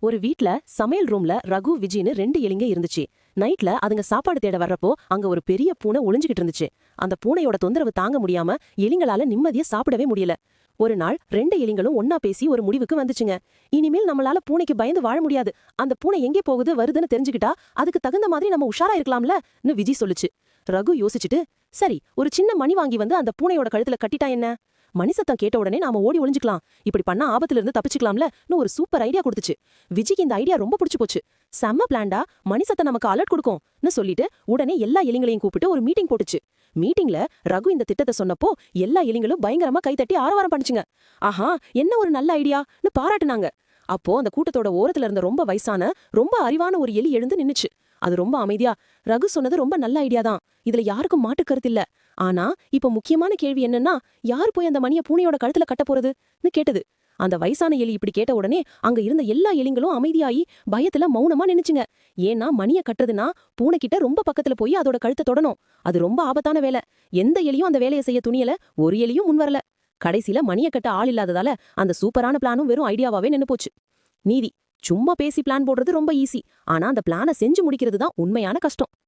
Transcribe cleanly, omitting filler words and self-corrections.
ஒரு வீட்ல சமையல் ரூம்ல ரகு விஜின்னு 2 எலிங்க இருந்துச்சு. நைட்ல அதுங்க சாப்பாடு தேட வர்றப்போ அங்க ஒரு பெரிய பூனை ஒளிஞ்சுகிட்டு இருந்துச்சு. அந்த பூனையோட தொந்தரவு தாங்க முடியாம எலிங்களால நிம்மதியா சாப்பிடவே முடியல. ஒரு நாள் 2 எலிங்களும் ஒன்னா பேசி ஒரு முடிவுக்கு வந்துச்சுங்க. இனிமேல் நம்மளால பூனைக்கு பயந்து வாழ முடியாது. அந்த பூனை எங்கே போகுது வருதுன்னு தெரிஞ்சுக்கிட்டா அதுக்கு தகுந்த மாதிரி நம்ம உஷாரா இருக்கலாம்லன்னு விஜி சொல்லுச்சு. ரகு யோசிச்சுட்டு, சரி ஒரு சின்ன மணி வாங்கி வந்து அந்த பூனையோட கழுத்துல கட்டிட்டா என்ன? மணி சத்தம் கேட்ட உடனே நாம ஓடி ஒளிஞ்சுக்கலாம். இப்படி பண்ணா ஆபத்துல இருந்து தப்பிச்சுக்கலாம்ல ஒரு சூப்பர் ஐடியா கொடுத்துச்சு. விஜிக்கு இந்த ஐடியா ரொம்ப பிடிச்சு போச்சு. செம்ம பிளான்டா, மணி சத்தம் நமக்கு அலர்ட் கொடுக்கும்னு சொல்லிட்டு உடனே எல்லா எலிங்களையும் கூப்பிட்டு ஒரு மீட்டிங் போட்டுச்சு. மீட்டிங்ல ரகு இந்த திட்டத்தை சொன்னப்போ எல்லா எலிங்களும் பயங்கரமா கைத்தட்டி ஆரவாரம் பண்ணுச்சுங்க. ஆஹா, என்ன ஒரு நல்ல ஐடியான்னு பாராட்டுனாங்க. அப்போ அந்த கூட்டத்தோட ஓரத்துல இருந்த ரொம்ப வயசான ரொம்ப அறிவான ஒரு எலி எழுந்து நின்னுச்சு. அது ரொம்ப அமைதியா, ரகு சொன்னது ரொம்ப நல்ல ஐடியா தான், இதுல யாருக்கும் மாட்டு கருத்து இல்ல. ஆனா இப்ப முக்கியமான கேள்வி என்னன்னா, யார் போய் அந்த மணியை பூனையோட கழுத்துல கட்ட போறதுன்னு கேட்டது. அந்த வயசான எலி இப்படி கேட்ட உடனே அங்க இருந்த எல்லா எலிங்களும் அமைதியாயி பயத்துல மௌனமா நின்னுச்சுங்க. ஏன்னா மணியை கட்டுறதுன்னா பூனைக்கிட்ட ரொம்ப பக்கத்துல போய் அதோட கழுத்தை தொடணும். அது ரொம்ப ஆபத்தான வேலை. எந்த எலியும் அந்த வேலையை செய்ய துணியல, ஒரு எலியும் முன் வரல. கடைசியில மணியை கட்ட ஆள் இல்லாததால அந்த சூப்பரான பிளானும் வெறும் ஐடியாவாவே நின்னு போச்சு. நீதி, சும்மா பேசி பிளான் போடுறது ரொம்ப ஈஸி. ஆனா அந்த பிளானை செஞ்சு முடிக்கிறது தான் உண்மையான கஷ்டம்.